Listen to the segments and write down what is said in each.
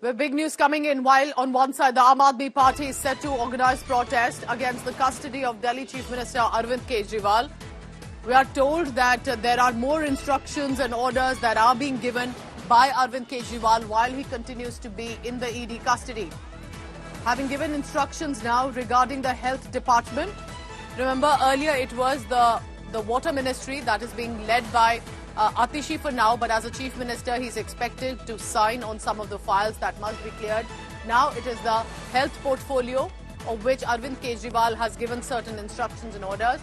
With big news coming in, while on one side the Aam Aadmi Party is set to organize protest against the custody of Delhi Chief Minister Arvind Kejriwal, we are told that there are more instructions and orders that are being given by Arvind Kejriwal while he continues to be in the ED custody. Having given instructions now regarding the health department, remember earlier it was the water ministry that is being led by Atishi for now, but as a chief minister he's expected to sign on some of the files that must be cleared. Now it is the health portfolio of which Arvind Kejriwal has given certain instructions and orders.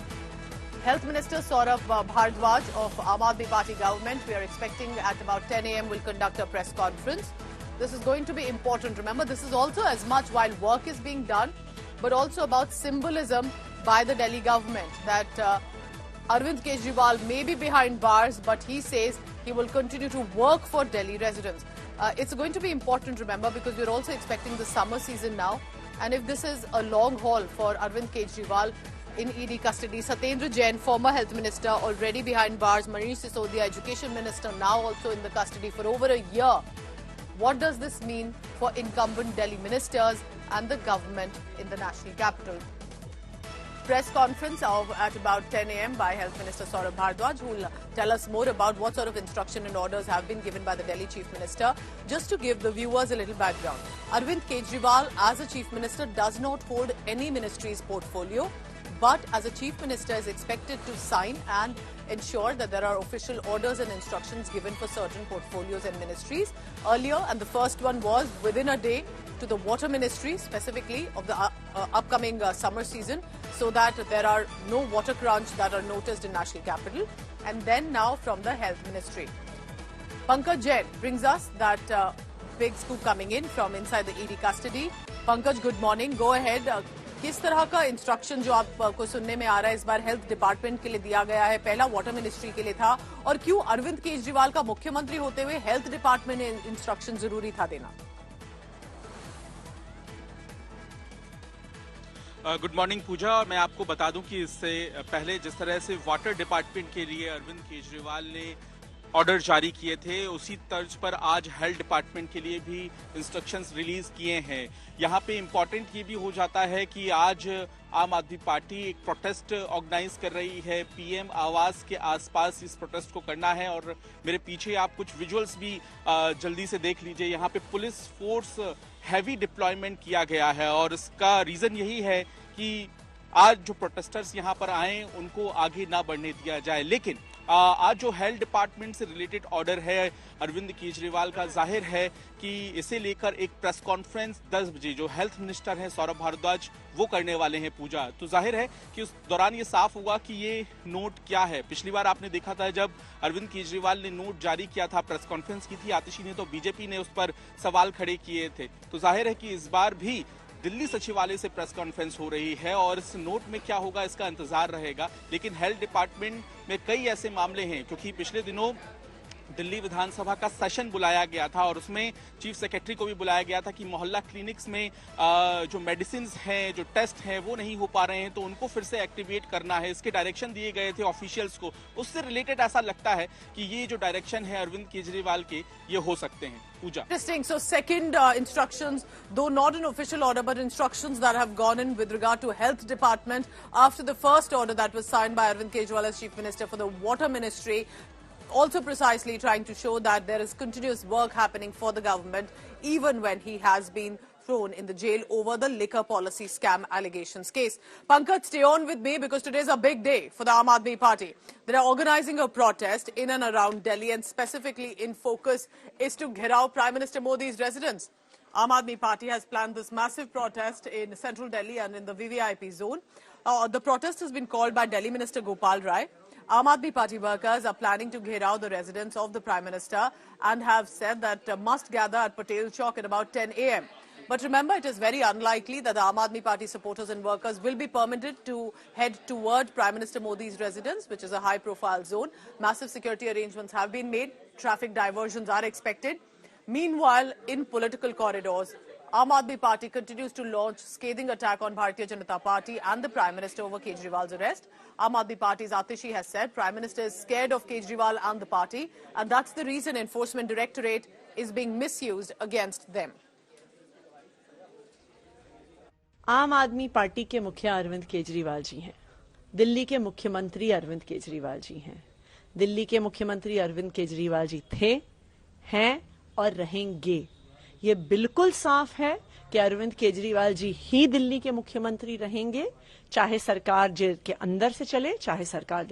Health Minister Saurabh Bhardwaj of Aam Aadmi Party government, we are expecting at about 10 a.m. will conduct a press conference. This is going to be important. Remember, this is also as much while work is being done, but also about symbolism by the Delhi government that Arvind Kejriwal may be behind bars, but he says he will continue to work for Delhi residents. It's going to be important, remember, because we're also expecting the summer season now. And if this is a long haul for Arvind Kejriwal in ED custody, Satyendra Jain, former health minister, already behind bars, Manish Sisodia, education minister, now also in the custody for over a year. What does this mean for incumbent Delhi ministers and the government in the national capital? Press conference at about 10 a.m. by Health Minister Saurabh Bhardwaj, who will tell us more about what sort of instruction and orders have been given by the Delhi Chief Minister. Just to give the viewers a little background, Arvind Kejriwal as a Chief Minister does not hold any ministry's portfolio, but as a Chief Minister is expected to sign and ensure that there are official orders and instructions given for certain portfolios and ministries. Earlier, and the first one was within a day, to the water ministry specifically of the upcoming summer season, so that there are no water crunch that are noticed in national capital. And then now from the health ministry. Pankaj Jain brings us that big scoop coming in from inside the ED custody. Pankaj, good morning. Go ahead. किस तरह का instruction जो आपको सुनने में आ रहा है इस बार हेल्थ डिपार्टमेंट के लिए दिया गया है? पहला वाटर मिनिस्ट्री के लिए था, और क्यों अरविंद केजरीवाल का मुख्यमंत्री होते हुए हेल्थ डिपार्टमेंट ने इंस्ट्रक्शन जरूरी था देना? गुड मॉर्निंग पूजा। मैं आपको बता दूं कि इससे पहले जिस तरह से वाटर डिपार्टमेंट के लिए अरविंद केजरीवाल ने ऑर्डर जारी किए थे, उसी तर्ज पर आज हेल्थ डिपार्टमेंट के लिए भी इंस्ट्रक्शंस रिलीज किए हैं। यहाँ पे इम्पोर्टेंट ये भी हो जाता है कि आज आम आदमी पार्टी एक प्रोटेस्ट ऑर्गेनाइज कर रही है। पीएम आवास के आसपास इस प्रोटेस्ट को करना है, और मेरे पीछे आप कुछ विजुअल्स भी जल्दी से देख लीजिए। यहाँ पे पुलिस फोर्स हैवी डिप्लॉयमेंट किया गया है, और इसका रीजन यही है कि आज जो प्रोटेस्टर्स यहाँ पर आए उनको आगे ना बढ़ने दिया जाए। लेकिन आज जो हेल्थ डिपार्टमेंट से रिलेटेड ऑर्डर है अरविंद केजरीवाल का, जाहिर है कि इसे लेकर एक प्रेस कॉन्फ्रेंस 10 बजे जो हेल्थ मिनिस्टर हैं सौरभ भारद्वाज वो करने वाले हैं पूजा। तो जाहिर है कि उस दौरान ये साफ होगा कि ये नोट क्या है। पिछली बार आपने देखा था जब अरविंद केजरीवाल ने नोट जारी किया था, प्रेस कॉन्फ्रेंस की थी आतिशी ने, तो बीजेपी ने उस पर सवाल खड़े किए थे। तो जाहिर है कि इस बार भी दिल्ली सचिवालय से प्रेस कॉन्फ्रेंस हो रही है, और इस नोट में क्या होगा इसका इंतजार रहेगा। लेकिन हेल्थ डिपार्टमेंट में कई ऐसे मामले हैं, क्योंकि पिछले दिनों दिल्ली विधानसभा का सेशन बुलाया गया था और उसमें चीफ सेक्रेटरी को भी बुलाया गया था कि मोहल्ला क्लिनिक्स में जो मेडिसिन हैं, जो टेस्ट हैं, वो नहीं हो पा रहे हैं, तो उनको फिर से एक्टिवेट करना है। इसके डायरेक्शन दिए गए थे ऑफिशियल्स को। उससे रिलेटेड ऐसा लगता है कि ये जो डायरेक्शन है अरविंद केजरीवाल के, ये हो सकते हैं। पूजा, interesting. So second instructions, though not an official order, but instructions that have gone in with regard to health department after the first order that was signed by Arvind Kejriwal as chief minister for the water ministry. Also precisely trying to show that there is continuous work happening for the government, even when he has been thrown in the jail over the liquor policy scam allegations case. Pankaj, stay on with me because today is a big day for the Aam Aadmi Party. They are organizing a protest in and around Delhi, and specifically in focus is to Ghirao Prime Minister Modi's residence. Aam Aadmi Party has planned this massive protest in central Delhi and in the VVIP zone. The protest has been called by Delhi Minister Gopal Rai. Aam Aadmi Party workers are planning to Ghirao the residence of the Prime Minister and have said that must gather at Patel Chowk at about 10 a.m. But remember, it is very unlikely that the Aam Aadmi Party supporters and workers will be permitted to head toward Prime Minister Modi's residence, which is a high-profile zone. Massive security arrangements have been made. Traffic diversions are expected. Meanwhile, in political corridors, Aam Aadmi Party continues to launch scathing attack on Bharatiya Janata Party and the Prime Minister over Kejriwal's arrest. Aam Aadmi Party's Atishi has said Prime Minister is scared of Kejriwal and the party, and that's the reason Enforcement Directorate is being misused against them. आम आदमी party के मुखिया अरविंद केजरीवाल जी हैं। दिल्ली के मुख्यमंत्री अरविंद केजरीवाल जी हैं। दिल्ली के मुख्यमंत्री अरविंद केजरीवाल जी थे, हैं और रहेंगे। ये बिल्कुल साफ है कि अरविंद केजरीवाल जी ही दिल्ली के मुख्यमंत्री रहेंगे, चाहे सरकार जेल के अंदर से चले, चाहे सरकार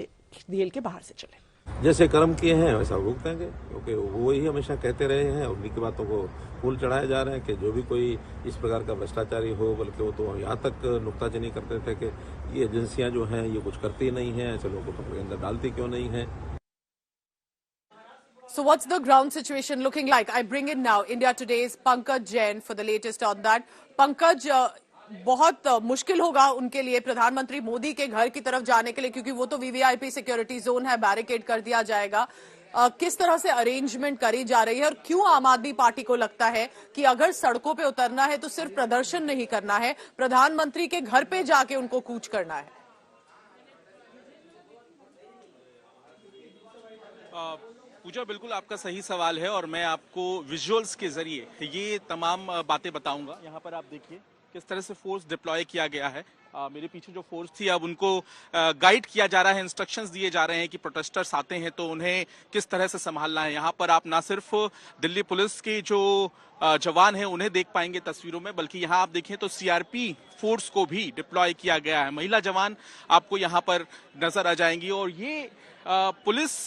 जेल के बाहर से चले। जैसे कर्म किए हैं वैसा भुगतेंगे, क्योंकि वो ही हमेशा कहते रहे हैं और उन्हीं की बातों को फूल चढ़ाए जा रहे हैं कि जो भी कोई इस प्रकार का भ्रष्टाचारी हो, बल्कि वो तो यहाँ तक नुक्ताचीनी करते थे कि ये एजेंसियां जो हैं ये कुछ करती नहीं हैं, ऐसे लोगों को पकड़ के अंदर डालती क्यों नहीं है। So what's the ground situation looking like? I bring in now India Today's Pankaj Jain for the latest on that. Pankaj, बहुत मुश्किल होगा उनके लिए प्रधानमंत्री मोदी के घर की तरफ जाने के लिए, क्योंकि वो तो वीवीआईपी सिक्योरिटी जोन है, बैरिकेड कर दिया जाएगा। किस तरह से अरेंजमेंट करी जा रही है और क्यों आम आदमी पार्टी को लगता है कि अगर सड़कों पे उतरना है तो सिर्फ प्रदर्शन नहीं करना है, प्रधानमंत्री के घर पे जाके उनको कूच करना है? पूजा, बिल्कुल आपका सही सवाल है और मैं आपको विजुअल्स के जरिए ये तमाम बातें बताऊंगा। यहाँ पर आप देखिए किस तरह से फोर्स डिप्लॉय किया गया है। मेरे पीछे जो फोर्स थी अब उनको गाइड किया जा रहा है, इंस्ट्रक्शंस दिए जा रहे हैं कि प्रोटेस्टर्स आते हैं तो उन्हें किस तरह से संभालना है। यहाँ पर आप ना सिर्फ दिल्ली पुलिस के जो जवान हैं उन्हें देख पाएंगे तस्वीरों में, बल्कि यहाँ आप देखें तो सीआरपी फोर्स को भी डिप्लॉय किया गया है। महिला जवान आपको यहाँ पर नजर आ जाएंगी और ये पुलिस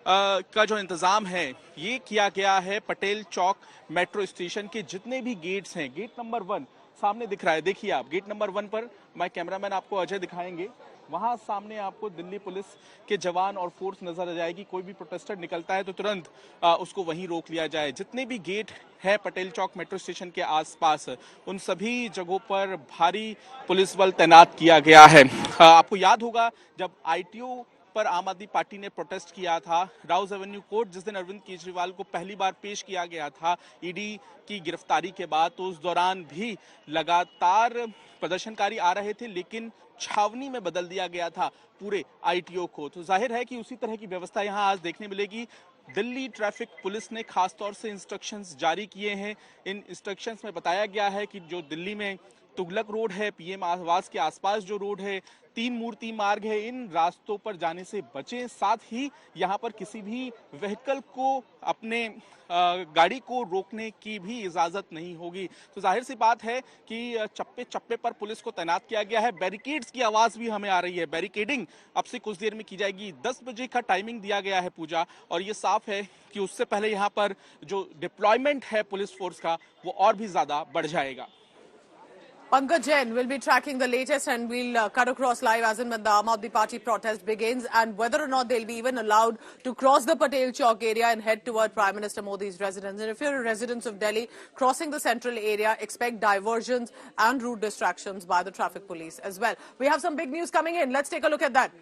का जो इंतजाम है ये किया गया है पटेल चौक मेट्रो स्टेशन के जितने भी गेट्स हैं। गेट नंबर 1 सामने दिख रहा है, देखिए आप गेट नंबर 1 पर, मैं कैमरामैन आपको अजय दिखाएंगे, वहां सामने आपको दिल्ली पुलिस के जवान और फोर्स नजर आ जाएगी। कोई भी प्रोटेस्टर निकलता है तो तुरंत उसको वहीं रोक लिया जाए। जितने भी गेट है पटेल चौक मेट्रो स्टेशन के आसपास, उन सभी जगहों पर भारी पुलिस बल तैनात किया गया है। आपको याद होगा जब आईटीओ पर आम आदमी पार्टी ने प्रोटेस्ट किया था, राउज एवेन्यू कोर्ट जिस दिन अरविंद केजरीवाल को पहली बार पेश किया गया था ईडी की गिरफ्तारी के बाद, तो उस दौरान भी लगातार प्रदर्शनकारी आ रहे थे, लेकिन छावनी में बदल दिया गया था पूरे आईटीओ को। तो जाहिर है कि उसी तरह की व्यवस्था यहां आज देखने मिलेगी। दिल्ली ट्रैफिक पुलिस ने खासतौर से इंस्ट्रक्शंस जारी किए हैं। इन इंस्ट्रक्शंस में बताया गया है कि जो दिल्ली में तुगलक रोड है, पीएम आवास के आसपास जो रोड है, 3 मूर्ति मार्ग है, इन रास्तों पर जाने से बचें। साथ ही यहाँ पर किसी भी व्हीकल को अपने गाड़ी को रोकने की भी इजाजत नहीं होगी। तो जाहिर सी बात है कि चप्पे चप्पे पर पुलिस को तैनात किया गया है। बैरिकेड्स की आवाज भी हमें आ रही है। बैरिकेडिंग अब से कुछ देर में की जाएगी। 10 बजे का टाइमिंग दिया गया है पूजा, और ये साफ है कि उससे पहले यहाँ पर जो डिप्लॉयमेंट है पुलिस फोर्स का वो और भी ज्यादा बढ़ जाएगा। Pankaj Jain will be tracking the latest, and we'll cut across live as and when the Aam Aadmi Party protest begins, and whether or not they'll be even allowed to cross the Patel Chowk area and head toward Prime Minister Modi's residence. And if you're a resident of Delhi, crossing the central area, expect diversions and route distractions by the traffic police as well. We have some big news coming in. Let's take a look at that.